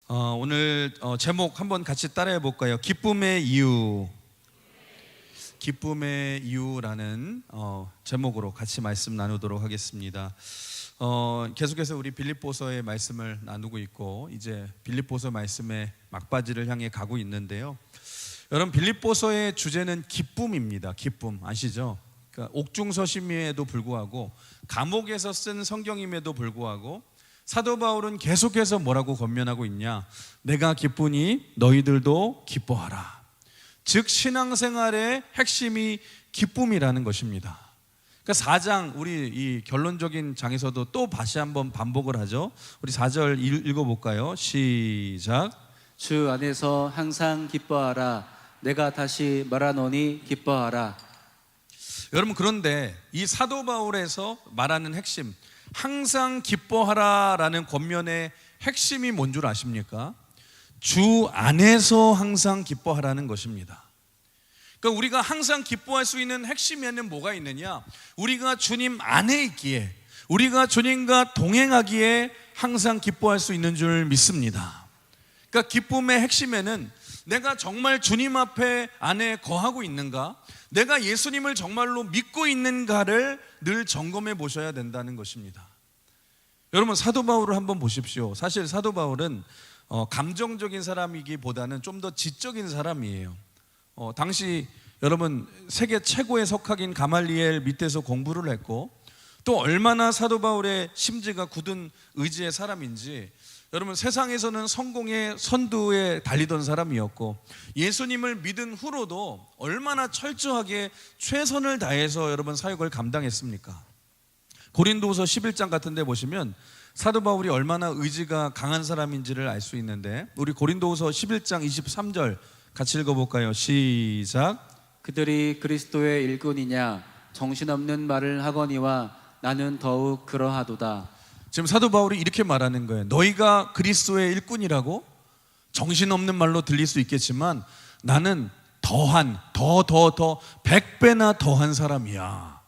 오늘 제목 한번 같이 따라해 볼까요? 기쁨의 이유. 기쁨의 이유라는 제목으로 같이 말씀 나누도록 하겠습니다. 계속해서 우리 빌립보서의 말씀을 나누고 있고 이제 빌립보서 말씀의 막바지를 향해 가고 있는데요. 여러분, 빌립보서의 주제는 기쁨입니다. 기쁨 아시죠? 그러니까 옥중서심임에도 불구하고 감옥에서 쓴 성경임에도 불구하고 사도 바울은 계속해서 뭐라고 권면하고 있냐? 내가 기쁘니 너희들도 기뻐하라. 즉 신앙생활의 핵심이 기쁨이라는 것입니다. 그러니까 4장 우리 이 결론적인 장에서도 또 다시 한번 반복을 하죠. 우리 4절 읽어볼까요? 시작. 주 안에서 항상 기뻐하라. 내가 다시 말하노니 기뻐하라. 여러분, 그런데 이 사도 바울에서 말하는 핵심, 항상 기뻐하라라는 권면의 핵심이 뭔 줄 아십니까? 주 안에서 항상 기뻐하라는 것입니다. 그러니까 우리가 항상 기뻐할 수 있는 핵심에는 뭐가 있느냐? 우리가 주님 안에 있기에, 우리가 주님과 동행하기에 항상 기뻐할 수 있는 줄 믿습니다. 그러니까 기쁨의 핵심에는 내가 정말 주님 앞에 안에 거하고 있는가, 내가 예수님을 정말로 믿고 있는가를 늘 점검해 보셔야 된다는 것입니다. 여러분, 사도 바울을 한번 보십시오. 사실 사도 바울은 감정적인 사람이기보다는 좀 더 지적인 사람이에요. 당시 여러분 세계 최고의 석학인 가말리엘 밑에서 공부를 했고 또 얼마나 사도 바울의 심지가 굳은 의지의 사람인지 여러분, 세상에서는 성공의 선두에 달리던 사람이었고 예수님을 믿은 후로도 얼마나 철저하게 최선을 다해서 여러분 사역을 감당했습니까? 고린도후서 11장 같은 데 보시면 사도 바울이 얼마나 의지가 강한 사람인지를 알 수 있는데 우리 고린도후서 11장 23절 같이 읽어볼까요? 시작. 그들이 그리스도의 일꾼이냐 정신없는 말을 하거니와 나는 더욱 그러하도다. 지금 사도 바울이 이렇게 말하는 거예요. 너희가 그리스도의 일꾼이라고? 정신없는 말로 들릴 수 있겠지만 나는 더한, 더 100배나 더한 사람이야.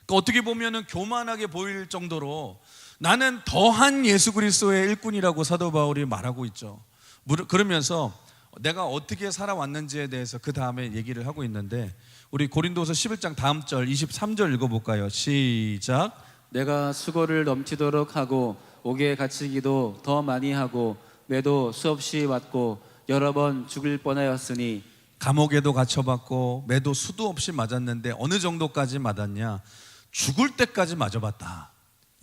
그러니까 어떻게 보면 교만하게 보일 정도로 나는 더한 예수 그리스도의 일꾼이라고 사도 바울이 말하고 있죠. 그러면서 내가 어떻게 살아왔는지에 대해서 그 다음에 얘기를 하고 있는데 우리 고린도서 11장 다음 절 23절 읽어볼까요? 시작. 내가 수고를 넘치도록 하고 옥에 갇히기도 더 많이 하고 매도 수없이 맞고 여러 번 죽을 뻔하였으니. 감옥에도 갇혀봤고 매도 수도 없이 맞았는데 어느 정도까지 맞았냐? 죽을 때까지 맞아봤다.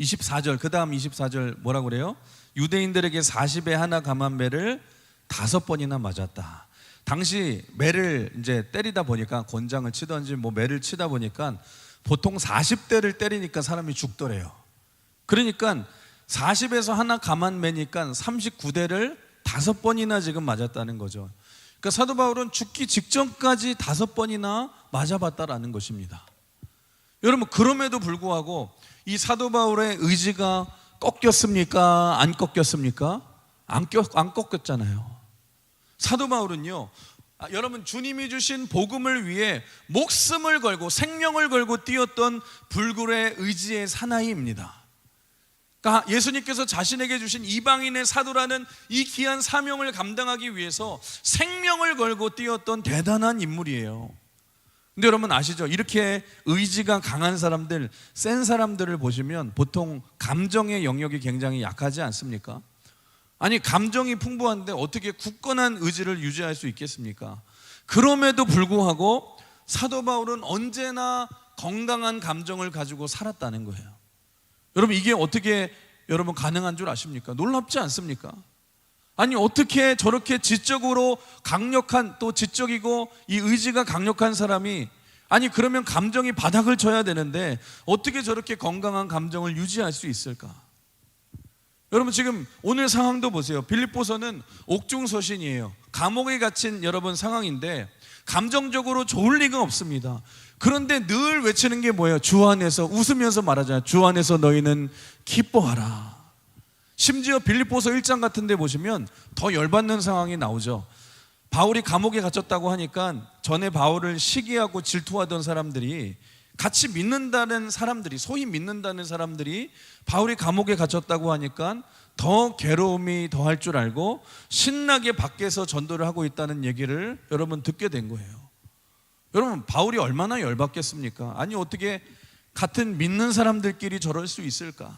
24절 그 다음 24절 뭐라고 그래요? 유대인들에게 40에 하나 감한 매를 5번이나 맞았다. 당시 매를 이제 때리다 보니까 권장을 치던지 뭐 매를 치다 보니까 보통 40대를 때리니까 사람이 죽더래요. 그러니까 40에서 하나 감한 매니까 39대를 5번이나 지금 맞았다는 거죠. 그러니까 사도 바울은 죽기 직전까지 5번이나 맞아봤다라는 것입니다. 여러분, 그럼에도 불구하고 이 사도 바울의 의지가 꺾였습니까? 안 꺾였습니까? 안 꺾였잖아요. 사도 바울은요, 여러분, 주님이 주신 복음을 위해 목숨을 걸고 생명을 걸고 뛰었던 불굴의 의지의 사나이입니다. 그러니까 예수님께서 자신에게 주신 이방인의 사도라는 이 귀한 사명을 감당하기 위해서 생명을 걸고 뛰었던 대단한 인물이에요. 근데 여러분 아시죠? 이렇게 의지가 강한 사람들, 센 사람들을 보시면 보통 감정의 영역이 굉장히 약하지 않습니까? 아니, 감정이 풍부한데 어떻게 굳건한 의지를 유지할 수 있겠습니까? 그럼에도 불구하고 사도 바울은 언제나 건강한 감정을 가지고 살았다는 거예요. 여러분, 이게 어떻게 여러분 가능한 줄 아십니까? 놀랍지 않습니까? 아니, 어떻게 저렇게 지적으로 강력한, 또 지적이고 이 의지가 강력한 사람이, 아니 그러면 감정이 바닥을 쳐야 되는데 어떻게 저렇게 건강한 감정을 유지할 수 있을까? 여러분, 지금 오늘 상황도 보세요. 빌립보서는 옥중서신이에요. 감옥에 갇힌 여러분 상황인데 감정적으로 좋을 리가 없습니다. 그런데 늘 외치는 게 뭐예요? 주 안에서, 웃으면서 말하잖아요. 주 안에서 너희는 기뻐하라. 심지어 빌립보서 1장 같은 데 보시면 더 열받는 상황이 나오죠. 바울이 감옥에 갇혔다고 하니까 전에 바울을 시기하고 질투하던 사람들이, 같이 믿는다는 사람들이, 소위 믿는다는 사람들이 바울이 감옥에 갇혔다고 하니까 더 괴로움이 더할 줄 알고 신나게 밖에서 전도를 하고 있다는 얘기를 여러분 듣게 된 거예요. 여러분, 바울이 얼마나 열받겠습니까? 아니, 어떻게 같은 믿는 사람들끼리 저럴 수 있을까?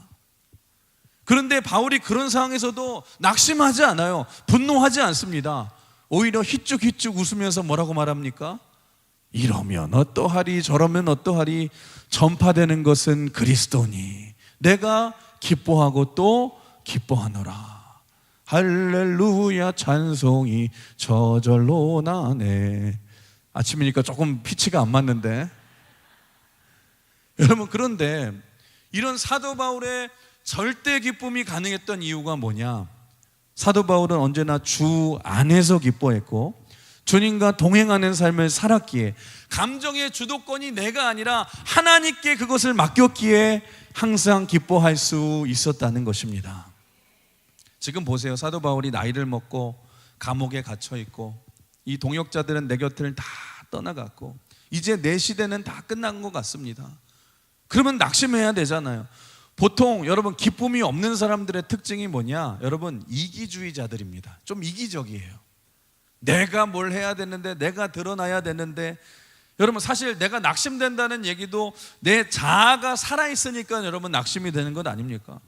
그런데 바울이 그런 상황에서도 낙심하지 않아요. 분노하지 않습니다. 오히려 휘쭉휘쭉 웃으면서 뭐라고 말합니까? 이러면 어떠하리 저러면 어떠하리, 전파되는 것은 그리스도니 내가 기뻐하고 또 기뻐하노라. 할렐루야 찬송이 저절로 나네. 아침이니까 조금 피치가 안 맞는데 여러분, 그런데 이런 사도 바울의 절대 기쁨이 가능했던 이유가 뭐냐? 사도 바울은 언제나 주 안에서 기뻐했고 주님과 동행하는 삶을 살았기에 감정의 주도권이 내가 아니라 하나님께 그것을 맡겼기에 항상 기뻐할 수 있었다는 것입니다. 지금 보세요. 사도 바울이 나이를 먹고 감옥에 갇혀 있고 이 동역자들은 내 곁을 다 떠나갔고 이제 내 시대는 다 끝난 것 같습니다. 그러면 낙심해야 되잖아요. 보통 여러분, 기쁨이 없는 사람들의 특징이 뭐냐? 여러분, 이기주의자들입니다. 좀 이기적이에요. 내가 뭘 해야 되는데, 내가 드러나야 되는데, 여러분, 사실 내가 낙심된다는 얘기도 내 자아가 살아있으니까 여러분 낙심이 되는 것 아닙니까?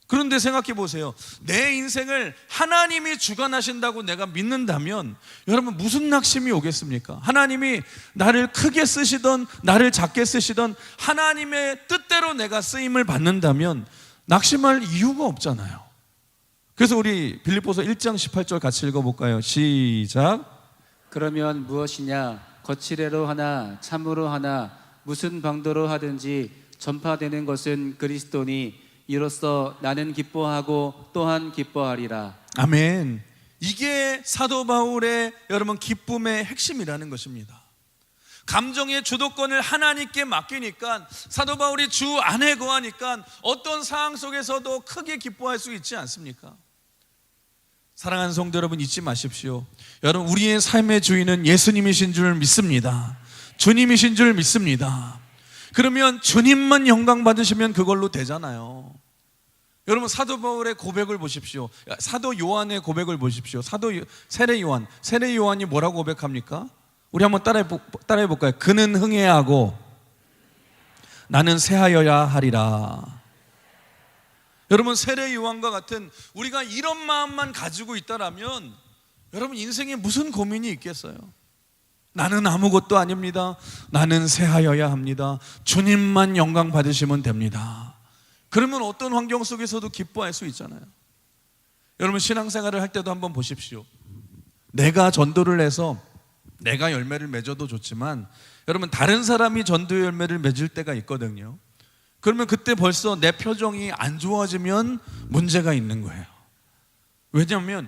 그런데 생각해 보세요. 내 인생을 하나님이 주관하신다고 내가 믿는다면 여러분, 무슨 낙심이 오겠습니까? 하나님이 나를 크게 쓰시던 나를 작게 쓰시던 하나님의 뜻대로 내가 쓰임을 받는다면 낙심할 이유가 없잖아요. 그래서 우리 빌립보서 1장 18절 같이 읽어볼까요? 시작. 그러면 무엇이냐? 거칠애로 하나 참으로 하나 무슨 방도로 하든지 전파되는 것은 그리스도니 이로써 나는 기뻐하고 또한 기뻐하리라. 아멘. 이게 사도 바울의 여러분 기쁨의 핵심이라는 것입니다. 감정의 주도권을 하나님께 맡기니까 사도 바울이 주 안에 거하니까 어떤 상황 속에서도 크게 기뻐할 수 있지 않습니까? 사랑하는 성도 여러분, 잊지 마십시오. 여러분, 우리의 삶의 주인은 예수님이신 줄 믿습니다. 주님이신 줄 믿습니다. 그러면 주님만 영광 받으시면 그걸로 되잖아요. 여러분, 사도 바울의 고백을 보십시오. 사도 요한의 고백을 보십시오. 세례 요한이 뭐라고 고백합니까? 우리 한번 따라해 볼까요? 그는 흥해하고 나는 새하여야 하리라. 여러분, 세례 요한과 같은 우리가 이런 마음만 가지고 있다라면 여러분, 인생에 무슨 고민이 있겠어요? 나는 아무것도 아닙니다. 나는 새하여야 합니다. 주님만 영광 받으시면 됩니다. 그러면 어떤 환경 속에서도 기뻐할 수 있잖아요. 여러분, 신앙생활을 할 때도 한번 보십시오. 내가 전도를 해서 내가 열매를 맺어도 좋지만 여러분, 다른 사람이 전도의 열매를 맺을 때가 있거든요. 그러면 그때 벌써 내 표정이 안 좋아지면 문제가 있는 거예요. 왜냐하면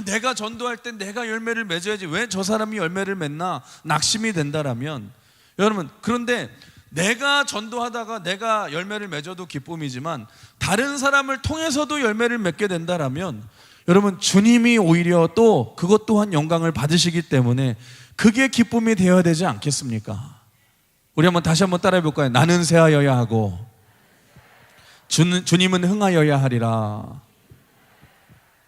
내가 전도할 때 내가 열매를 맺어야지 왜 저 사람이 열매를 맺나 낙심이 된다라면 여러분, 그런데 내가 전도하다가 내가 열매를 맺어도 기쁨이지만 다른 사람을 통해서도 열매를 맺게 된다라면 여러분, 주님이 오히려 또 그것 또한 영광을 받으시기 때문에 그게 기쁨이 되어야 되지 않겠습니까? 우리 다시 한번 따라해 볼까요? 나는 새하여야 하고 주님은 흥하여야 하리라.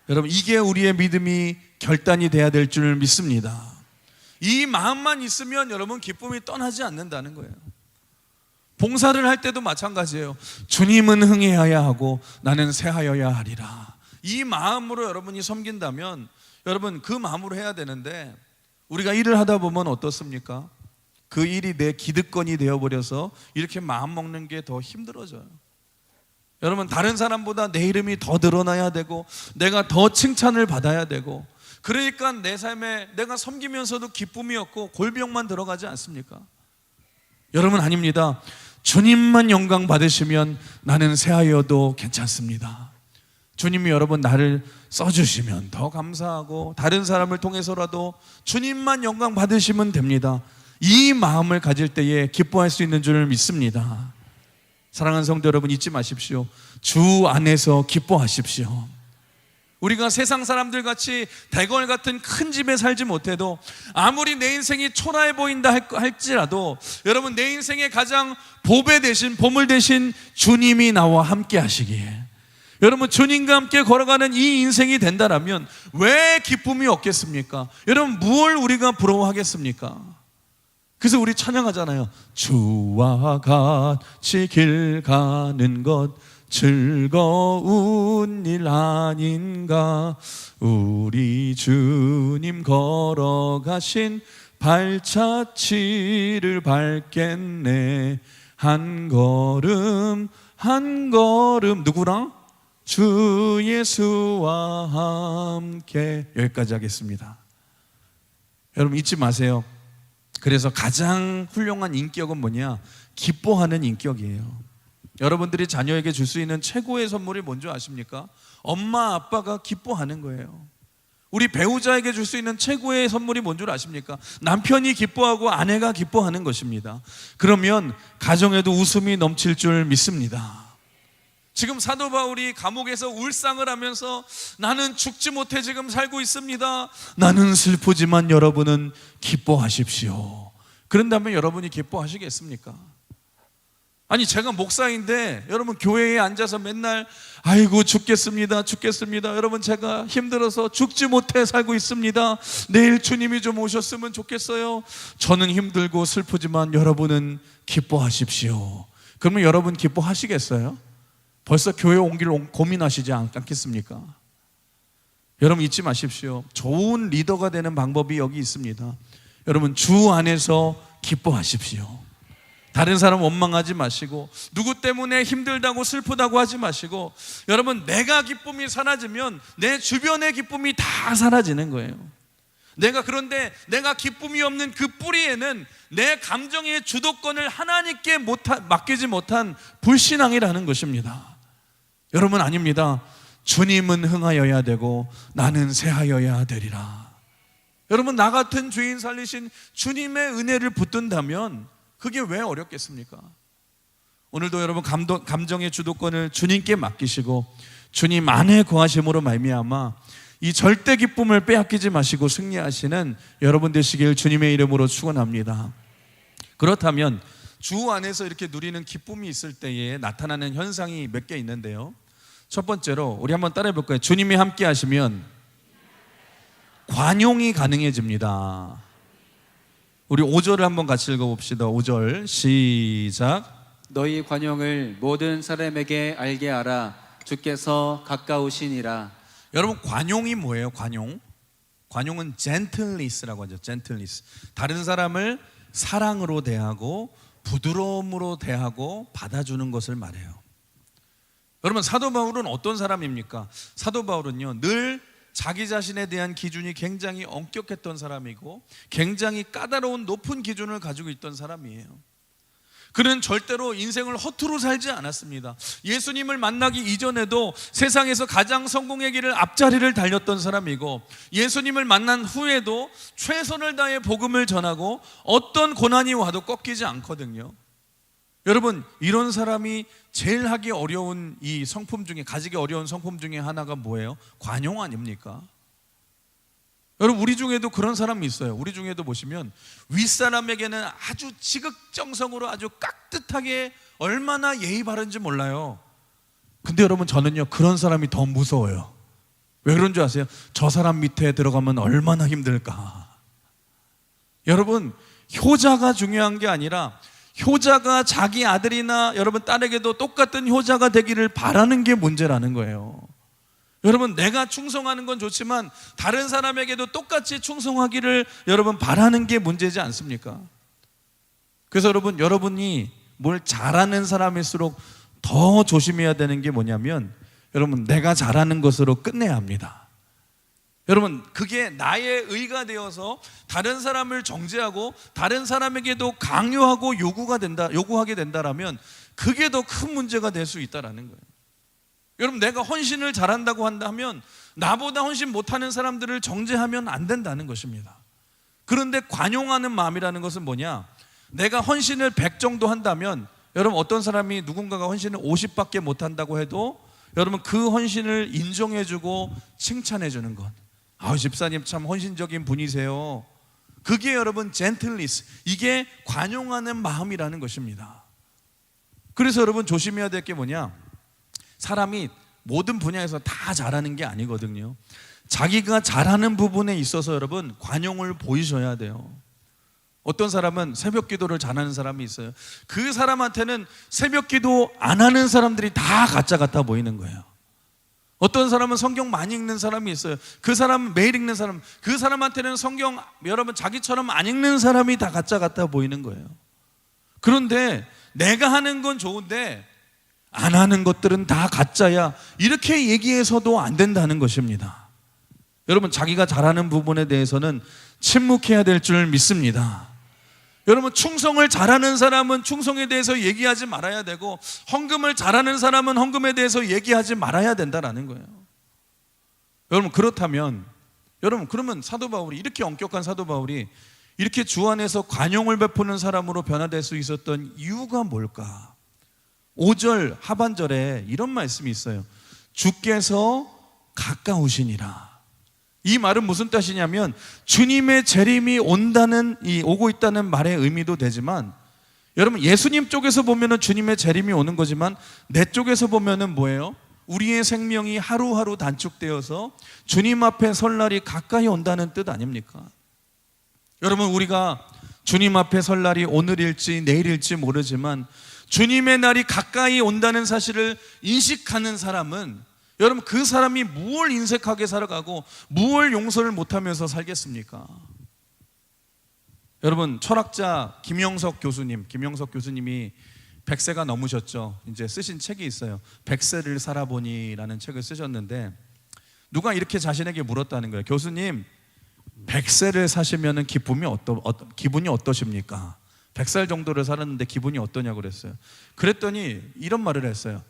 여러분, 이게 우리의 믿음이 결단이 돼야 될 줄 믿습니다. 이 마음만 있으면 여러분, 기쁨이 떠나지 않는다는 거예요. 봉사를 할 때도 마찬가지예요. 주님은 흥해야 하고 나는 새하여야 하리라. 이 마음으로 여러분이 섬긴다면 여러분, 그 마음으로 해야 되는데 우리가 일을 하다 보면 어떻습니까? 그 일이 내 기득권이 되어버려서 이렇게 마음 먹는 게 더 힘들어져요. 여러분, 다른 사람보다 내 이름이 더 드러나야 되고 내가 더 칭찬을 받아야 되고 그러니까 내 삶에 내가 섬기면서도 기쁨이 없고 골병만 들어가지 않습니까? 여러분, 아닙니다. 주님만 영광 받으시면 나는 새하여도 괜찮습니다. 주님이 여러분 나를 써주시면 더 감사하고 다른 사람을 통해서라도 주님만 영광 받으시면 됩니다. 이 마음을 가질 때에 기뻐할 수 있는 줄 믿습니다. 사랑하는 성도 여러분, 잊지 마십시오. 주 안에서 기뻐하십시오. 우리가 세상 사람들 같이 대궐 같은 큰 집에 살지 못해도 아무리 내 인생이 초라해 보인다 할지라도 여러분, 내 인생의 가장 보배 대신 보물 대신 주님이 나와 함께 하시기에 여러분, 주님과 함께 걸어가는 이 인생이 된다라면 왜 기쁨이 없겠습니까? 여러분, 무엇을 우리가 부러워하겠습니까? 그래서 우리 찬양하잖아요. 주와 같이 길 가는 것 즐거운 일 아닌가. 우리 주님 걸어가신 발자취를 밟겠네. 한 걸음 한 걸음 누구랑? 주 예수와 함께. 여기까지 하겠습니다. 여러분, 잊지 마세요. 그래서 가장 훌륭한 인격은 뭐냐? 기뻐하는 인격이에요. 여러분들이 자녀에게 줄 수 있는 최고의 선물이 뭔지 아십니까? 엄마 아빠가 기뻐하는 거예요. 우리 배우자에게 줄 수 있는 최고의 선물이 뭔 줄 아십니까? 남편이 기뻐하고 아내가 기뻐하는 것입니다. 그러면 가정에도 웃음이 넘칠 줄 믿습니다. 지금 사도 바울이 감옥에서 울상을 하면서 나는 죽지 못해 지금 살고 있습니다. 나는 슬프지만 여러분은 기뻐하십시오. 그런다면 여러분이 기뻐하시겠습니까? 아니, 제가 목사인데 여러분 교회에 앉아서 맨날 아이고 죽겠습니다 죽겠습니다, 여러분 제가 힘들어서 죽지 못해 살고 있습니다, 내일 주님이 좀 오셨으면 좋겠어요. 저는 힘들고 슬프지만 여러분은 기뻐하십시오. 그러면 여러분 기뻐하시겠어요? 벌써 교회 옮길 고민하시지 않겠습니까? 여러분, 잊지 마십시오. 좋은 리더가 되는 방법이 여기 있습니다. 여러분, 주 안에서 기뻐하십시오. 다른 사람 원망하지 마시고, 누구 때문에 힘들다고 슬프다고 하지 마시고, 여러분, 내가 기쁨이 사라지면 내 주변의 기쁨이 다 사라지는 거예요. 그런데 내가 기쁨이 없는 그 뿌리에는 내 감정의 주도권을 하나님께 맡기지 못한 불신앙이라는 것입니다. 여러분, 아닙니다. 주님은 흥하여야 되고 나는 쇠하여야 되리라. 여러분, 나 같은 죄인 살리신 주님의 은혜를 붙든다면 그게 왜 어렵겠습니까? 오늘도 여러분 감정의 주도권을 주님께 맡기시고 주님 안에 거하심으로 말미암아 이 절대 기쁨을 빼앗기지 마시고 승리하시는 여러분 되시길 주님의 이름으로 축원합니다. 그렇다면 주 안에서 이렇게 누리는 기쁨이 있을 때에 나타나는 현상이 몇 개 있는데요. 첫 번째로 우리 한번 따라해 볼까요? 주님이 함께 하시면 관용이 가능해집니다. 우리 5절을 한번 같이 읽어봅시다. 5절 시작. 너희 관용을 모든 사람에게 알게 하라. 주께서 가까우시니라. 여러분, 관용이 뭐예요? 관용은 gentleness라고 하죠. gentleness. 다른 사람을 사랑으로 대하고 부드러움으로 대하고 받아주는 것을 말해요. 여러분, 사도 바울은 어떤 사람입니까? 사도 바울은요, 늘 자기 자신에 대한 기준이 굉장히 엄격했던 사람이고 굉장히 까다로운 높은 기준을 가지고 있던 사람이에요. 그는 절대로 인생을 허투루 살지 않았습니다. 예수님을 만나기 이전에도 세상에서 가장 성공의 길을 앞자리를 달렸던 사람이고, 예수님을 만난 후에도 최선을 다해 복음을 전하고 어떤 고난이 와도 꺾이지 않거든요. 여러분, 이런 사람이 제일 하기 어려운 이 성품 중에, 가지기 어려운 성품 중에 하나가 뭐예요? 관용 아닙니까? 여러분, 우리 중에도 그런 사람이 있어요. 우리 중에도 보시면 윗사람에게는 아주 지극정성으로 아주 깍듯하게 얼마나 예의 바른지 몰라요. 근데 여러분, 저는요 그런 사람이 더 무서워요. 왜 그런 줄 아세요? 저 사람 밑에 들어가면 얼마나 힘들까. 여러분, 효자가 중요한 게 아니라 효자가 자기 아들이나 여러분 딸에게도 똑같은 효자가 되기를 바라는 게 문제라는 거예요. 여러분, 내가 충성하는 건 좋지만 다른 사람에게도 똑같이 충성하기를 여러분 바라는 게 문제지 않습니까? 그래서 여러분이 뭘 잘하는 사람일수록 더 조심해야 되는 게 뭐냐면, 여러분, 내가 잘하는 것으로 끝내야 합니다. 여러분, 그게 나의 의가 되어서 다른 사람을 정죄하고 다른 사람에게도 강요하고 요구하게 된다라면 그게 더 큰 문제가 될 수 있다라는 거예요. 여러분, 내가 헌신을 잘한다고 한다면 나보다 헌신 못하는 사람들을 정죄하면 안 된다는 것입니다. 그런데 관용하는 마음이라는 것은 뭐냐? 내가 헌신을 100 정도 한다면, 여러분, 어떤 사람이 누군가가 헌신을 50밖에 못한다고 해도 여러분 그 헌신을 인정해주고 칭찬해주는 것. 집사님 참 헌신적인 분이세요. 그게 여러분 젠틀리스, 이게 관용하는 마음이라는 것입니다. 그래서 여러분 조심해야 될 게 뭐냐? 사람이 모든 분야에서 다 잘하는 게 아니거든요. 자기가 잘하는 부분에 있어서 여러분 관용을 보이셔야 돼요. 어떤 사람은 새벽 기도를 잘하는 사람이 있어요. 그 사람한테는 새벽 기도 안 하는 사람들이 다 가짜 같아 보이는 거예요. 어떤 사람은 성경 많이 읽는 사람이 있어요. 그 사람은 매일 읽는 사람, 그 사람한테는 성경 여러분 자기처럼 안 읽는 사람이 다 가짜 같아 보이는 거예요. 그런데 내가 하는 건 좋은데 안 하는 것들은 다 가짜야, 이렇게 얘기해서도 안 된다는 것입니다. 여러분, 자기가 잘하는 부분에 대해서는 침묵해야 될 줄 믿습니다. 여러분, 충성을 잘하는 사람은 충성에 대해서 얘기하지 말아야 되고, 헌금을 잘하는 사람은 헌금에 대해서 얘기하지 말아야 된다는 거예요. 여러분, 그렇다면 여러분, 그러면 사도 바울이, 이렇게 엄격한 사도 바울이 이렇게 주 안에서 관용을 베푸는 사람으로 변화될 수 있었던 이유가 뭘까? 5절 하반절에 이런 말씀이 있어요. 주께서 가까우시니라. 이 말은 무슨 뜻이냐면 주님의 재림이 온다는, 오고 있다는 말의 의미도 되지만, 여러분, 예수님 쪽에서 보면은 주님의 재림이 오는 거지만 내 쪽에서 보면은 뭐예요? 우리의 생명이 하루하루 단축되어서 주님 앞에 설 날이 가까이 온다는 뜻 아닙니까? 여러분, 우리가 주님 앞에 설 날이 오늘일지 내일일지 모르지만 주님의 날이 가까이 온다는 사실을 인식하는 사람은, 여러분, 그 사람이 무엇을 인색하게 살아가고 무엇을 용서를 못하면서 살겠습니까? 여러분, 철학자 김영석 교수님이 100세가 넘으셨죠. 이제 쓰신 책이 있어요. 100세를 살아보니라는 책을 쓰셨는데, 누가 이렇게 자신에게 물었다는 거예요. 교수님, 100세를 사시면 기분이 어떠십니까? 100살 정도를 살았는데 기분이 어떠냐고 그랬어요. 그랬더니 이런 말을 했어요.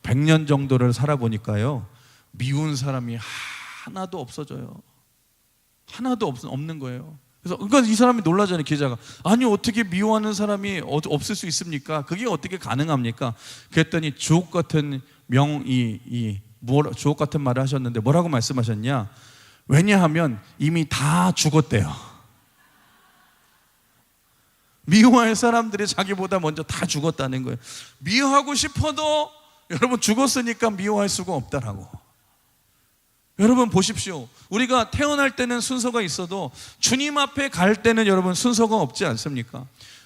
100년 정도를 살아보니까요, 미운 사람이 하나도 없어져요. 하나도 없는 거예요. 그래서 그러니까 이 사람이 놀라잖아요. 기자가, 아니 어떻게 미워하는 사람이 없을 수 있습니까? 그게 어떻게 가능합니까? 그랬더니 주옥 같은 주옥 같은 말을 하셨는데, 뭐라고 말씀하셨냐? 왜냐하면 이미 다 죽었대요. 미워할 사람들이 자기보다 먼저 다 죽었다는 거예요. 미워하고 싶어도 여러분 죽었으니까 미워할 수가 없다라고. 여러분 보십시오. 우리가 태어날 때는 순서가 있어도 주님 앞에 갈 때는 여러분 순서가 없지 않습니까?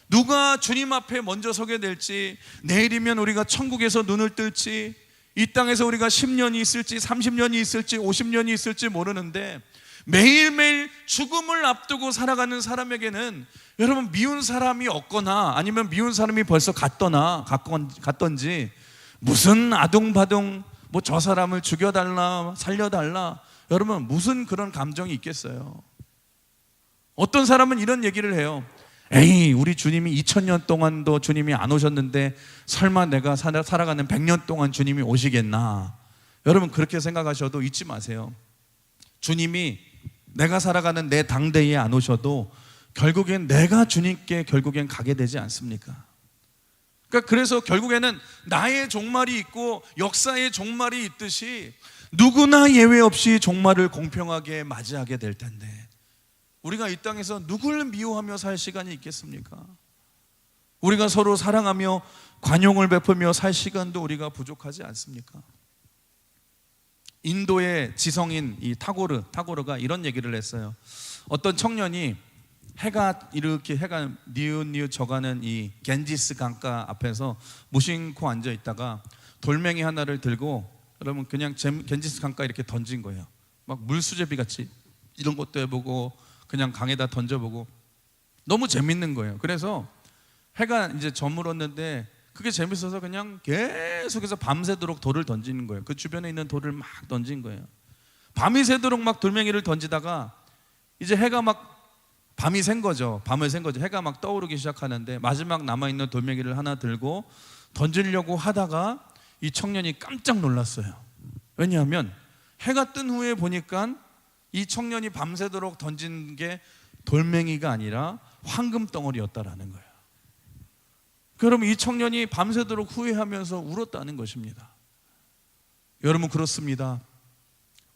누가 주님 앞에 먼저 서게 될지, 내일이면 우리가 천국에서 눈을 뜰지, 이 땅에서 우리가 10년이 있을지 30년이 있을지 50년이 있을지 모르는데, 매일매일 죽음을 앞두고 살아가는 사람에게는 여러분 미운 사람이 없거나 아니면 미운 사람이 벌써 갔던지 무슨 아둥바둥 뭐 저 사람을 죽여달라 살려달라, 여러분 무슨 그런 감정이 있겠어요? 어떤 사람은 이런 얘기를 해요. 에이, 우리 주님이 2000년 동안도 주님이 안 오셨는데 설마 내가 살아가는 100년 동안 주님이 오시겠나? 여러분 그렇게 생각하셔도 잊지 마세요. 주님이 내가 살아가는 내 당대에 안 오셔도 결국엔 내가 주님께 결국엔 가게 되지 않습니까? 그러니까 그래서 결국에는 나의 종말이 있고 역사의 종말이 있듯이 누구나 예외 없이 종말을 공평하게 맞이하게 될 텐데, 우리가 이 땅에서 누굴 미워하며 살 시간이 있겠습니까? 우리가 서로 사랑하며 관용을 베풀며 살 시간도 우리가 부족하지 않습니까? 인도의 지성인 이 타고르가 이런 얘기를 했어요. 어떤 청년이 해가 뉘웃뉘웃 져가는 이 겐지스 강가 앞에서 무심코 앉아 있다가 돌멩이 하나를 들고, 여러분 그냥 겐지스 강가 이렇게 던진 거예요. 막 물수제비 같이 이런 것도 해보고 그냥 강에다 던져보고 너무 재밌는 거예요. 그래서 해가 이제 저물었는데 그게 재밌어서 그냥 계속해서 밤새도록 돌을 던지는 거예요. 그 주변에 있는 돌을 막 던진 거예요. 밤이 새도록 막 돌멩이를 던지다가 이제 해가 막 밤을 샌 거죠. 해가 막 떠오르기 시작하는데 마지막 남아있는 돌멩이를 하나 들고 던지려고 하다가 이 청년이 깜짝 놀랐어요. 왜냐하면 해가 뜬 후에 보니까 이 청년이 밤새도록 던진 게 돌멩이가 아니라 황금 덩어리였다라는 거예요. 그러면 이 청년이 밤새도록 후회하면서 울었다는 것입니다. 여러분 그렇습니다.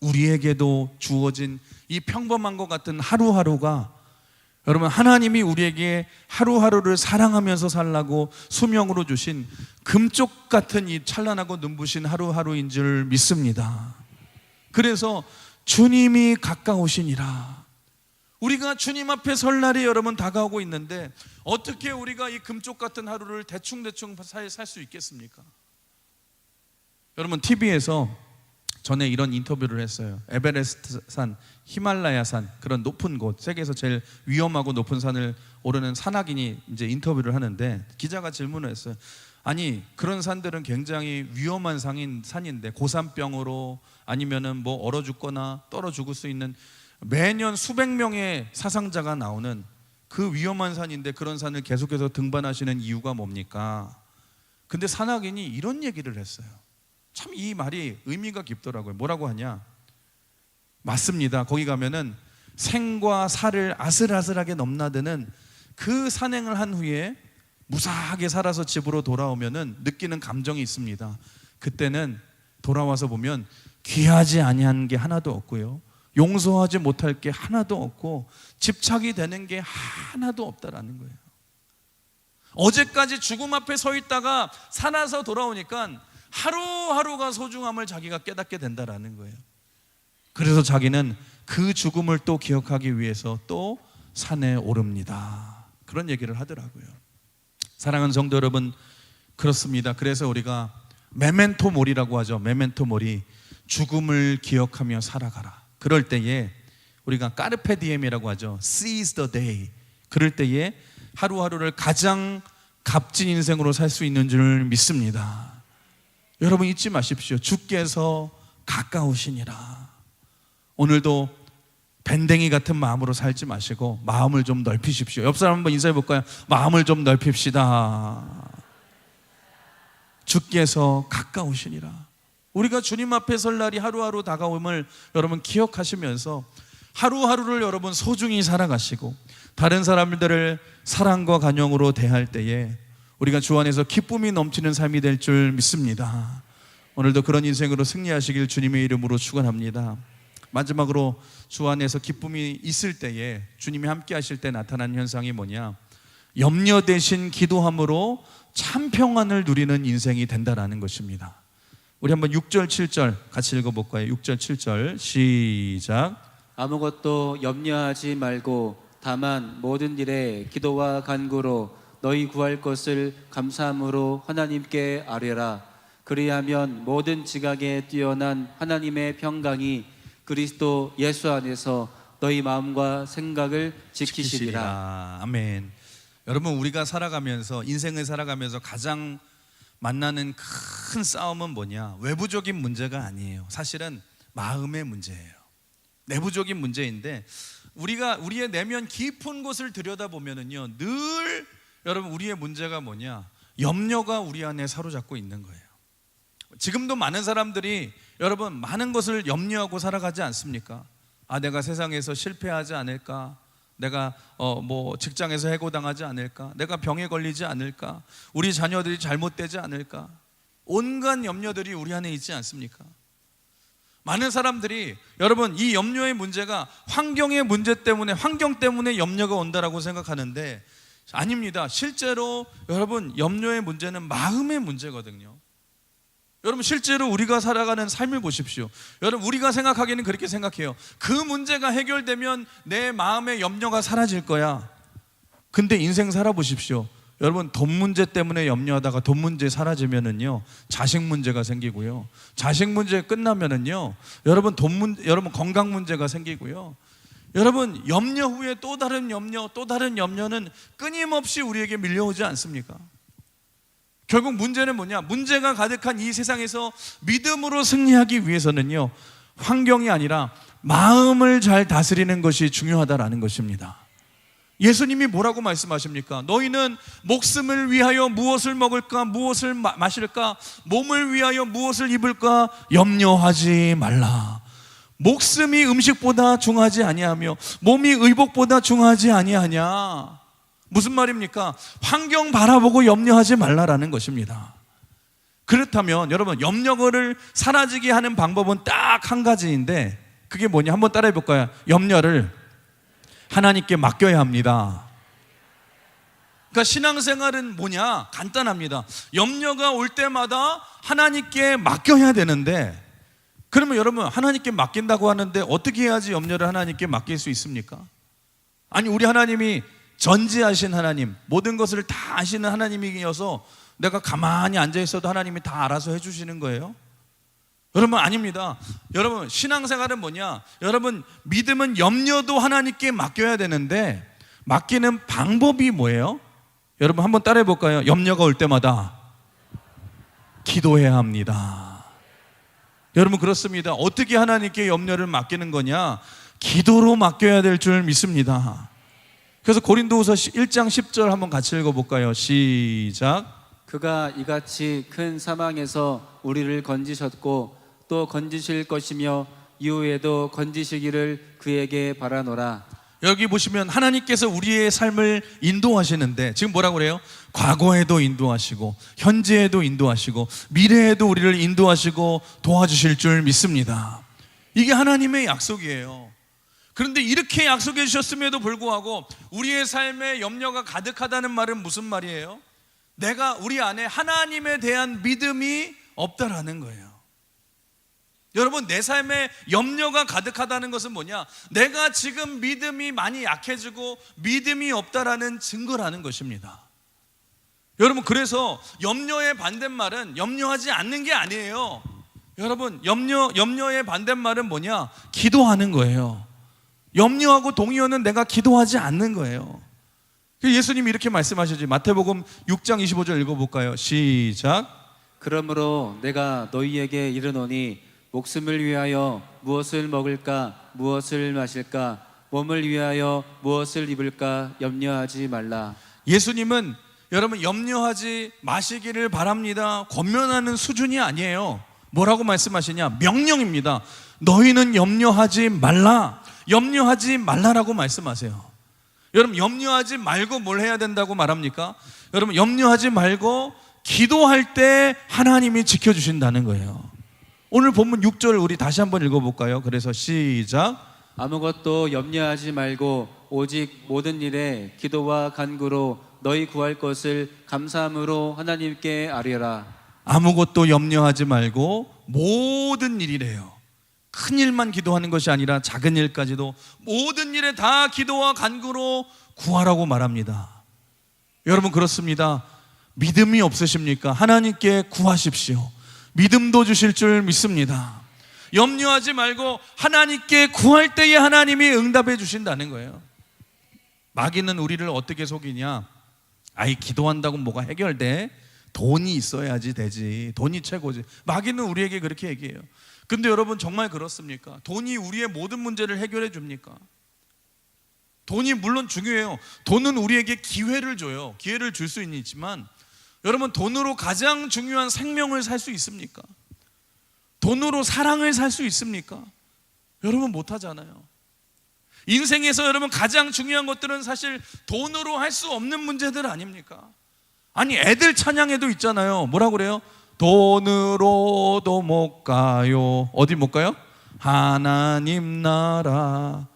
우리에게도 주어진 이 평범한 것 같은 하루하루가 여러분, 하나님이 우리에게 하루하루를 사랑하면서 살라고 수명으로 주신 금쪽 같은 이 찬란하고 눈부신 하루하루인 줄 믿습니다. 그래서 주님이 가까우시니라. 우리가 주님 앞에 설 날이 여러분 다가오고 있는데 어떻게 우리가 이 금쪽 같은 하루를 대충대충 살 수 있겠습니까? 여러분, TV에서 전에 이런 인터뷰를 했어요. 에베레스트 산, 히말라야 산, 그런 높은 곳, 세계에서 제일 위험하고 높은 산을 오르는 산악인이 이제 인터뷰를 하는데 기자가 질문을 했어요. 아니, 그런 산들은 굉장히 위험한 산인데 고산병으로 아니면은 뭐 얼어 죽거나 떨어 죽을 수 있는 매년 수백 명의 사상자가 나오는 그 위험한 산인데 그런 산을 계속해서 등반하시는 이유가 뭡니까? 근데 산악인이 이런 얘기를 했어요. 참 이 말이 의미가 깊더라고요. 뭐라고 하냐? 맞습니다. 거기 가면은 생과 사를 아슬아슬하게 넘나드는 그 산행을 한 후에 무사하게 살아서 집으로 돌아오면은 느끼는 감정이 있습니다. 그때는 돌아와서 보면 귀하지 아니한 게 하나도 없고요, 용서하지 못할 게 하나도 없고 집착이 되는 게 하나도 없다라는 거예요. 어제까지 죽음 앞에 서 있다가 살아서 돌아오니까 하루하루가 소중함을 자기가 깨닫게 된다라는 거예요. 그래서 자기는 그 죽음을 또 기억하기 위해서 또 산에 오릅니다. 그런 얘기를 하더라고요. 사랑하는 성도 여러분, 그렇습니다. 그래서 우리가 메멘토 모리라고 하죠. 메멘토 모리, 죽음을 기억하며 살아가라. 그럴 때에 우리가 까르페 디엠이라고 하죠. Seize the day. 그럴 때에 하루하루를 가장 값진 인생으로 살 수 있는 줄 믿습니다. 여러분, 잊지 마십시오. 주께서 가까우시니라. 오늘도 밴댕이 같은 마음으로 살지 마시고 마음을 좀 넓히십시오. 옆 사람 한번 인사해 볼까요? 마음을 좀 넓힙시다. 주께서 가까우시니라. 우리가 주님 앞에 설 날이 하루하루 다가옴을 여러분 기억하시면서 하루하루를 여러분 소중히 살아가시고 다른 사람들을 사랑과 간영으로 대할 때에 우리가 주 안에서 기쁨이 넘치는 삶이 될 줄 믿습니다. 오늘도 그런 인생으로 승리하시길 주님의 이름으로 축원합니다. 마지막으로 주 안에서 기쁨이 있을 때에 주님이 함께 하실 때 나타나는 현상이 뭐냐? 염려 대신 기도함으로 참 평안을 누리는 인생이 된다라는 것입니다. 우리 한번 6절 7절 같이 읽어볼까요? 6절 7절 시작. 아무것도 염려하지 말고 다만 모든 일에 기도와 간구로 너희 구할 것을 감사함으로 하나님께 아뢰라. 그리하면 모든 지각에 뛰어난 하나님의 평강이 그리스도 예수 안에서 너희 마음과 생각을 지키시리라. 아멘. 여러분, 우리가 살아가면서 인생을 살아가면서 가장 만나는 큰 싸움은 뭐냐? 외부적인 문제가 아니에요. 사실은 마음의 문제예요. 내부적인 문제인데 우리의 내면 깊은 곳을 들여다보면은요, 늘 여러분 우리의 문제가 뭐냐? 염려가 우리 안에 사로잡고 있는 거예요. 지금도 많은 사람들이 여러분 많은 것을 염려하고 살아가지 않습니까? 아, 내가 세상에서 실패하지 않을까? 내가 뭐 직장에서 해고당하지 않을까? 내가 병에 걸리지 않을까? 우리 자녀들이 잘못되지 않을까? 온갖 염려들이 우리 안에 있지 않습니까? 많은 사람들이 여러분 이 염려의 문제가 환경의 문제 때문에, 환경 때문에 염려가 온다라고 생각하는데 아닙니다. 실제로 여러분 염려의 문제는 마음의 문제거든요. 여러분 실제로 우리가 살아가는 삶을 보십시오. 여러분 우리가 생각하기에는 그렇게 생각해요. 그 문제가 해결되면 내 마음의 염려가 사라질 거야. 근데 인생 살아보십시오. 여러분 돈 문제 때문에 염려하다가 돈 문제 사라지면은요, 자식 문제가 생기고요, 자식 문제 끝나면은요, 여러분 여러분 건강 문제가 생기고요, 여러분 염려 후에 또 다른 염려, 또 다른 염려는 끊임없이 우리에게 밀려오지 않습니까? 결국 문제는 뭐냐? 문제가 가득한 이 세상에서 믿음으로 승리하기 위해서는요, 환경이 아니라 마음을 잘 다스리는 것이 중요하다라는 것입니다. 예수님이 뭐라고 말씀하십니까? 너희는 목숨을 위하여 무엇을 먹을까, 무엇을 마실까, 몸을 위하여 무엇을 입을까 염려하지 말라. 목숨이 음식보다 중하지 아니하며 몸이 의복보다 중하지 아니하냐. 무슨 말입니까? 환경 바라보고 염려하지 말라라는 것입니다. 그렇다면 여러분 염려를 사라지게 하는 방법은 딱 한 가지인데 그게 뭐냐? 한번 따라해 볼까요? 염려를 하나님께 맡겨야 합니다. 그러니까 신앙생활은 뭐냐? 간단합니다. 염려가 올 때마다 하나님께 맡겨야 되는데, 그러면 여러분, 하나님께 맡긴다고 하는데 어떻게 해야지 염려를 하나님께 맡길 수 있습니까? 아니, 우리 하나님이 전지하신 하나님, 모든 것을 다 아시는 하나님이어서 내가 가만히 앉아 있어도 하나님이 다 알아서 해주시는 거예요? 여러분, 아닙니다. 여러분, 신앙생활은 뭐냐? 여러분, 믿음은 염려도 하나님께 맡겨야 되는데, 맡기는 방법이 뭐예요? 여러분, 한번 따라해 볼까요? 염려가 올 때마다 기도해야 합니다. 여러분, 그렇습니다. 어떻게 하나님께 염려를 맡기는 거냐? 기도로 맡겨야 될 줄 믿습니다. 그래서 고린도후서 1장 10절 한번 같이 읽어볼까요? 시작. 그가 이같이 큰 사망에서 우리를 건지셨고 또 건지실 것이며 이후에도 건지시기를 그에게 바라노라. 여기 보시면 하나님께서 우리의 삶을 인도하시는데, 지금 뭐라고 그래요? 과거에도 인도하시고 현재에도 인도하시고 미래에도 우리를 인도하시고 도와주실 줄 믿습니다. 이게 하나님의 약속이에요. 그런데 이렇게 약속해 주셨음에도 불구하고 우리의 삶에 염려가 가득하다는 말은 무슨 말이에요? 우리 안에 하나님에 대한 믿음이 없다라는 거예요. 여러분, 내 삶에 염려가 가득하다는 것은 뭐냐? 내가 지금 믿음이 많이 약해지고 믿음이 없다라는 증거라는 것입니다. 여러분, 그래서 염려의 반대말은 염려하지 않는 게 아니에요. 여러분, 염려의 반대말은 뭐냐? 기도하는 거예요. 염려하고 동의어는 내가 기도하지 않는 거예요. 예수님이 이렇게 말씀하셨지. 마태복음 6장 25절 읽어볼까요? 시작. 그러므로 내가 너희에게 이르노니 목숨을 위하여 무엇을 먹을까 무엇을 마실까 몸을 위하여 무엇을 입을까 염려하지 말라. 예수님은 여러분, 염려하지 마시기를 바랍니다 권면하는 수준이 아니에요. 뭐라고 말씀하시냐? 명령입니다. 너희는 염려하지 말라. 염려하지 말라라고 말씀하세요. 여러분, 염려하지 말고 뭘 해야 된다고 말합니까? 여러분, 염려하지 말고 기도할 때 하나님이 지켜주신다는 거예요. 오늘 본문 6절 우리 다시 한번 읽어볼까요? 그래서 시작. 아무것도 염려하지 말고 오직 모든 일에 기도와 간구로 너희 구할 것을 감사함으로 하나님께 아뢰라. 아무것도 염려하지 말고 모든 일이래요. 큰 일만 기도하는 것이 아니라 작은 일까지도 모든 일에 다 기도와 간구로 구하라고 말합니다. 여러분, 그렇습니다. 믿음이 없으십니까? 하나님께 구하십시오. 믿음도 주실 줄 믿습니다. 염려하지 말고 하나님께 구할 때에 하나님이 응답해 주신다는 거예요. 마귀는 우리를 어떻게 속이냐? 아이, 기도한다고 뭐가 해결돼? 돈이 있어야지 되지. 돈이 최고지. 마귀는 우리에게 그렇게 얘기해요. 근데 여러분, 정말 그렇습니까? 돈이 우리의 모든 문제를 해결해 줍니까? 돈이 물론 중요해요. 돈은 우리에게 기회를 줘요. 기회를 줄 수는 있지만, 여러분, 돈으로 가장 중요한 생명을 살 수 있습니까? 돈으로 사랑을 살 수 있습니까? 여러분, 못하잖아요. 인생에서 여러분, 가장 중요한 것들은 사실 돈으로 할 수 없는 문제들 아닙니까? 아니, 애들 찬양에도 있잖아요. 뭐라고 그래요? 돈으로도 못 가요. 어디 못 가요? 하나님 나라.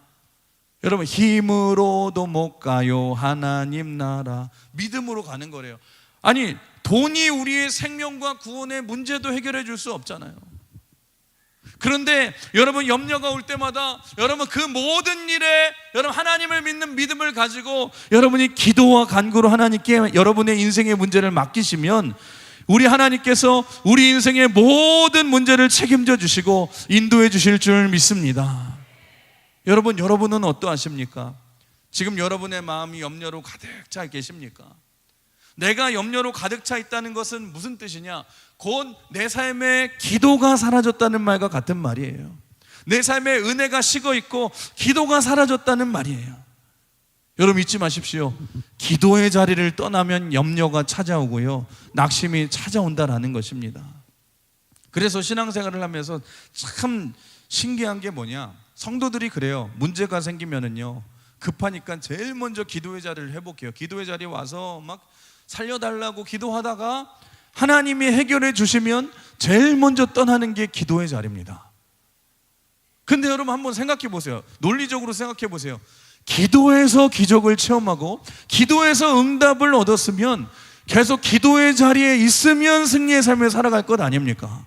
여러분, 힘으로도 못 가요. 하나님 나라. 믿음으로 가는 거래요. 아니, 돈이 우리의 생명과 구원의 문제도 해결해 줄 수 없잖아요. 그런데 여러분, 염려가 올 때마다 여러분, 그 모든 일에 여러분, 하나님을 믿는 믿음을 가지고 여러분이 기도와 간구로 하나님께 여러분의 인생의 문제를 맡기시면 우리 하나님께서 우리 인생의 모든 문제를 책임져 주시고 인도해 주실 줄 믿습니다. 여러분은 어떠하십니까? 지금 여러분의 마음이 염려로 가득 차 계십니까? 내가 염려로 가득 차 있다는 것은 무슨 뜻이냐? 곧 내 삶에 기도가 사라졌다는 말과 같은 말이에요. 내 삶에 은혜가 식어 있고 기도가 사라졌다는 말이에요. 여러분, 잊지 마십시오. 기도의 자리를 떠나면 염려가 찾아오고요, 낙심이 찾아온다라는 것입니다. 그래서 신앙생활을 하면서 참 신기한 게 뭐냐? 성도들이 그래요. 문제가 생기면은요, 급하니까 제일 먼저 기도의 자리를 회복해요. 기도의 자리에 와서 막 살려달라고 기도하다가 하나님이 해결해 주시면 제일 먼저 떠나는 게 기도의 자리입니다. 근데 여러분, 한번 생각해 보세요. 논리적으로 생각해 보세요. 기도해서 기적을 체험하고 기도해서 응답을 얻었으면 계속 기도의 자리에 있으면 승리의 삶을 살아갈 것 아닙니까?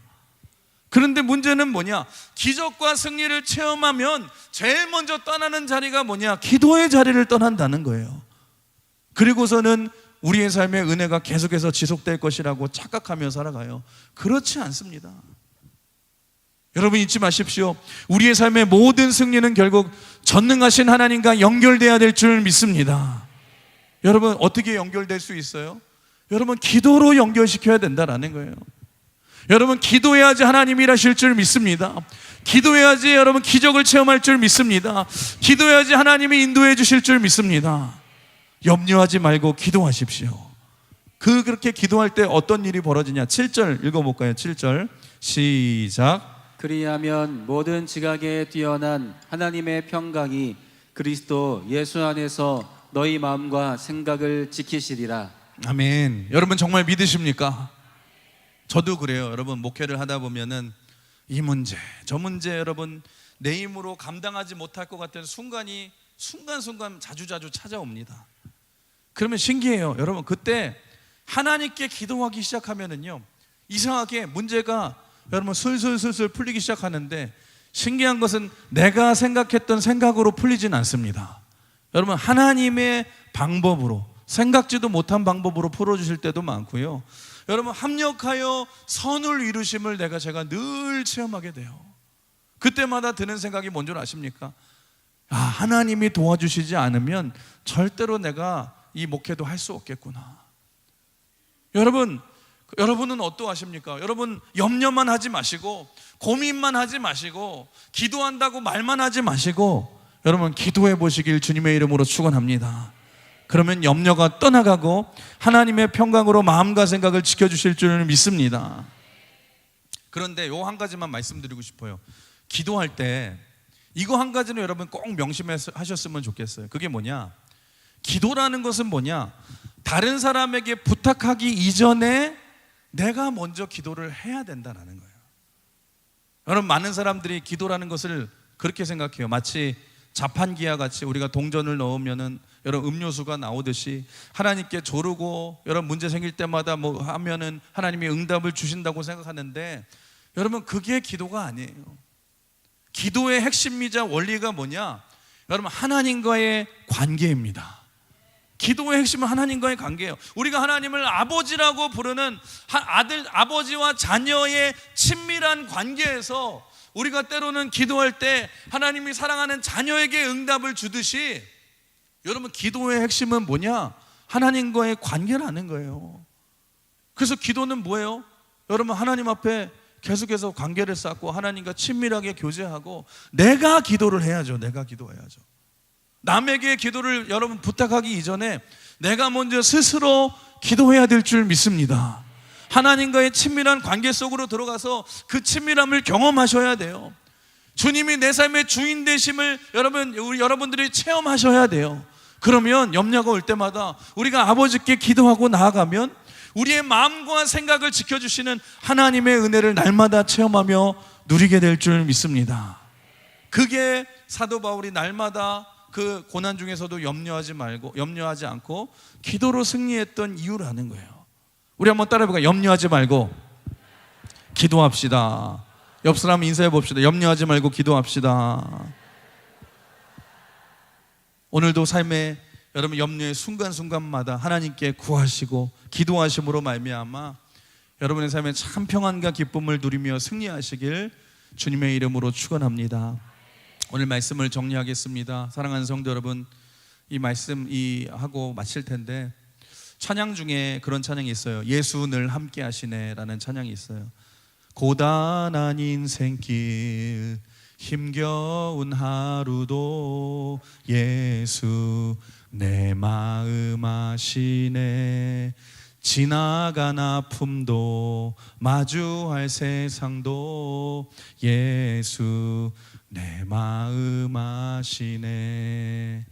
그런데 문제는 뭐냐? 기적과 승리를 체험하면 제일 먼저 떠나는 자리가 뭐냐? 기도의 자리를 떠난다는 거예요. 그리고서는 우리의 삶의 은혜가 계속해서 지속될 것이라고 착각하며 살아가요. 그렇지 않습니다. 여러분 잊지 마십시오. 우리의 삶의 모든 승리는 결국 전능하신 하나님과 연결돼야 될 줄 믿습니다. 여러분 어떻게 연결될 수 있어요? 여러분 기도로 연결시켜야 된다라는 거예요. 여러분 기도해야지 하나님이 일하실 줄 믿습니다. 기도해야지 여러분 기적을 체험할 줄 믿습니다. 기도해야지 하나님이 인도해 주실 줄 믿습니다. 염려하지 말고 기도하십시오. 그렇게 기도할 때 어떤 일이 벌어지냐? 7절 읽어볼까요? 7절 시작. 그리하면 모든 지각에 뛰어난 하나님의 평강이 그리스도 예수 안에서 너희 마음과 생각을 지키시리라. 아멘. 여러분 정말 믿으십니까? 저도 그래요. 여러분 목회를 하다 보면은 이 문제 저 문제 여러분 내 힘으로 감당하지 못할 것 같은 순간이 순간순간 자주자주 찾아옵니다. 그러면 신기해요. 여러분 그때 하나님께 기도하기 시작하면은요 이상하게 문제가 여러분 술술술술 풀리기 시작하는데 신기한 것은 내가 생각했던 생각으로 풀리진 않습니다. 여러분 하나님의 방법으로 생각지도 못한 방법으로 풀어주실 때도 많고요. 여러분 합력하여 선을 이루심을 제가 늘 체험하게 돼요. 그때마다 드는 생각이 뭔 줄 아십니까? 하나님이 도와주시지 않으면 절대로 내가 이 목회도 할 수 없겠구나. 여러분은 어떠하십니까? 여러분 염려만 하지 마시고 고민만 하지 마시고 기도한다고 말만 하지 마시고 여러분 기도해 보시길 주님의 이름으로 축원합니다. 그러면 염려가 떠나가고 하나님의 평강으로 마음과 생각을 지켜주실 줄 믿습니다. 그런데 요 한 가지만 말씀드리고 싶어요. 기도할 때 이거 한 가지는 여러분 꼭 명심하셨으면 좋겠어요. 그게 뭐냐? 기도라는 것은 뭐냐? 다른 사람에게 부탁하기 이전에 내가 먼저 기도를 해야 된다는 거예요. 여러분 많은 사람들이 기도라는 것을 그렇게 생각해요. 마치 자판기와 같이 우리가 동전을 넣으면은 여러분 음료수가 나오듯이 하나님께 조르고 여러분 문제 생길 때마다 뭐 하면은 하나님이 응답을 주신다고 생각하는데 여러분 그게 기도가 아니에요. 기도의 핵심이자 원리가 뭐냐? 여러분 하나님과의 관계입니다. 기도의 핵심은 하나님과의 관계예요. 우리가 하나님을 아버지라고 부르는 아버지와 자녀의 친밀한 관계에서 우리가 때로는 기도할 때 하나님이 사랑하는 자녀에게 응답을 주듯이 여러분 기도의 핵심은 뭐냐? 하나님과의 관계라는 거예요. 그래서 기도는 뭐예요? 여러분 하나님 앞에 계속해서 관계를 쌓고 하나님과 친밀하게 교제하고 내가 기도를 해야죠. 내가 기도해야죠. 남에게 기도를 여러분 부탁하기 이전에 내가 먼저 스스로 기도해야 될 줄 믿습니다. 하나님과의 친밀한 관계 속으로 들어가서 그 친밀함을 경험하셔야 돼요. 주님이 내 삶의 주인 되심을 여러분들이 체험하셔야 돼요. 그러면 염려가 올 때마다 우리가 아버지께 기도하고 나아가면 우리의 마음과 생각을 지켜주시는 하나님의 은혜를 날마다 체험하며 누리게 될 줄 믿습니다. 그게 사도 바울이 날마다 그 고난 중에서도 염려하지 않고 기도로 승리했던 이유라는 거예요. 우리 한번 따라해볼까요? 염려하지 말고 기도합시다. 옆 사람 인사해 봅시다. 염려하지 말고 기도합시다. 오늘도 삶의 여러분 염려의 순간순간마다 하나님께 구하시고 기도하심으로 말미암아 여러분의 삶에 참 평안과 기쁨을 누리며 승리하시길 주님의 이름으로 축원합니다. 오늘 말씀을 정리하겠습니다. 사랑하는 성도 여러분, 이 말씀 하고 마칠 텐데 찬양 중에 그런 찬양이 있어요. 예수 늘 함께 하시네 라는 찬양이 있어요. 고단한 인생길 힘겨운 하루도 예수 내 마음 아시네. 지나간 아픔도 마주할 세상도 예수 내 마음 아시네.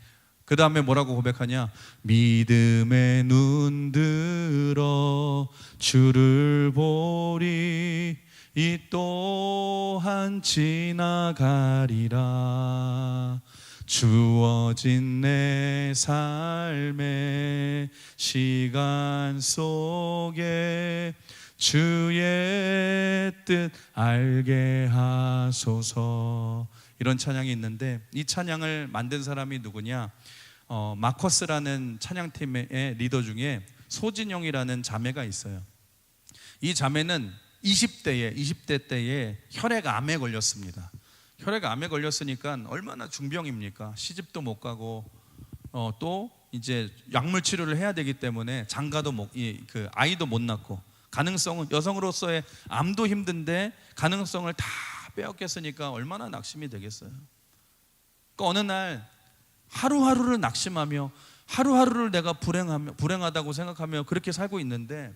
그 다음에 뭐라고 고백하냐? 믿음의 눈 들어 주를 보리 이 또한 지나가리라. 주어진 내 삶의 시간 속에 주의 뜻 알게 하소서. 이런 찬양이 있는데 이 찬양을 만든 사람이 누구냐? 마커스라는 찬양팀의 리더 중에 소진영이라는 자매가 있어요. 이 자매는 20대 때에 혈액암에 걸렸습니다. 혈액암에 걸렸으니까 얼마나 중병입니까? 시집도 못 가고 또 이제 약물 치료를 해야 되기 때문에 장가도 아이도 못 낳고, 가능성은 여성으로서의 암도 힘든데 가능성을 다 빼앗겼으니까 얼마나 낙심이 되겠어요. 그러니까 어느 날 하루하루를 낙심하며 하루하루를 내가 불행하다고 생각하며 그렇게 살고 있는데,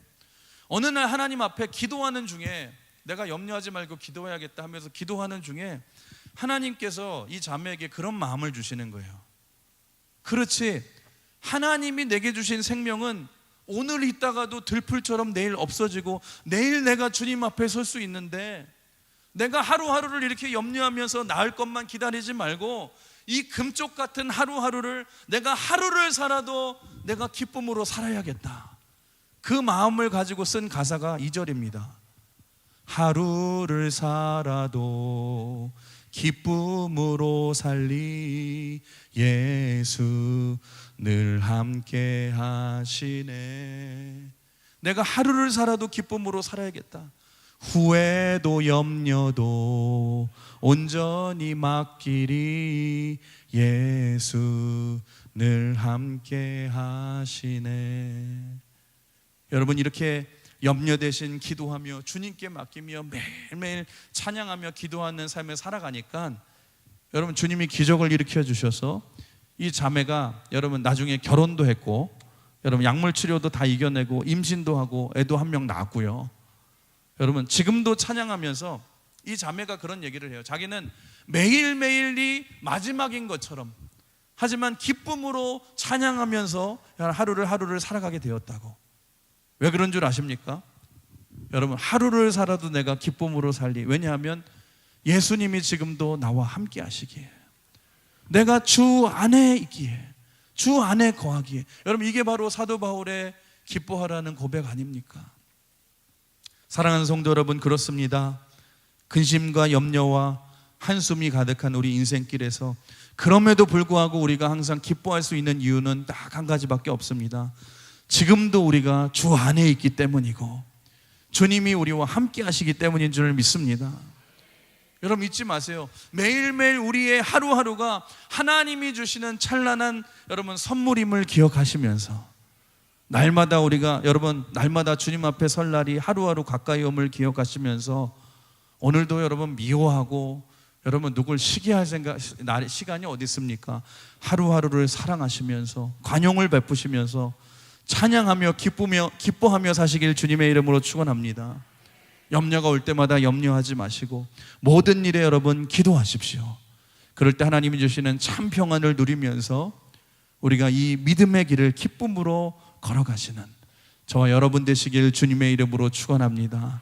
어느 날 하나님 앞에 기도하는 중에, 내가 염려하지 말고 기도해야겠다 하면서 기도하는 중에 하나님께서 이 자매에게 그런 마음을 주시는 거예요. 그렇지, 하나님이 내게 주신 생명은 오늘 있다가도 들풀처럼 내일 없어지고 내일 내가 주님 앞에 설 수 있는데, 내가 하루하루를 이렇게 염려하면서 나을 것만 기다리지 말고 이 금쪽 같은 하루하루를 내가 하루를 살아도 내가 기쁨으로 살아야겠다. 그 마음을 가지고 쓴 가사가 2절입니다. 하루를 살아도 기쁨으로 살리 예수 늘 함께 하시네. 내가 하루를 살아도 기쁨으로 살아야겠다. 후회도 염려도 온전히 맡기리 예수 늘 함께 하시네. 여러분, 이렇게 염려 대신 기도하며 주님께 맡기며 매일매일 찬양하며 기도하는 삶을 살아가니까 여러분, 주님이 기적을 일으켜 주셔서 이 자매가 여러분 나중에 결혼도 했고, 여러분 약물 치료도 다 이겨내고 임신도 하고 애도 한 명 낳았고요. 여러분, 지금도 찬양하면서 이 자매가 그런 얘기를 해요. 자기는 매일매일이 마지막인 것처럼, 하지만 기쁨으로 찬양하면서 하루를 살아가게 되었다고. 왜 그런 줄 아십니까? 여러분, 하루를 살아도 내가 기쁨으로 살리. 왜냐하면 예수님이 지금도 나와 함께 하시기에, 내가 주 안에 있기에, 주 안에 거하기에. 여러분, 이게 바로 사도 바울의 기뻐하라는 고백 아닙니까? 사랑하는 성도 여러분, 그렇습니다. 근심과 염려와 한숨이 가득한 우리 인생길에서 그럼에도 불구하고 우리가 항상 기뻐할 수 있는 이유는 딱 한 가지밖에 없습니다. 지금도 우리가 주 안에 있기 때문이고 주님이 우리와 함께 하시기 때문인 줄 믿습니다. 여러분, 잊지 마세요. 매일매일 우리의 하루하루가 하나님이 주시는 찬란한 여러분 선물임을 기억하시면서, 날마다 우리가 여러분 날마다 주님 앞에 설 날이 하루하루 가까이 옴을 기억하시면서, 오늘도 여러분 미워하고 여러분 누굴 시기할 시간이 어디 있습니까? 하루하루를 사랑하시면서 관용을 베푸시면서 찬양하며 기뻐하며 사시길 주님의 이름으로 축원합니다. 염려가 올 때마다 염려하지 마시고 모든 일에 여러분 기도하십시오. 그럴 때 하나님이 주시는 참 평안을 누리면서 우리가 이 믿음의 길을 기쁨으로 걸어가시는 저와 여러분 되시길 주님의 이름으로 축원합니다.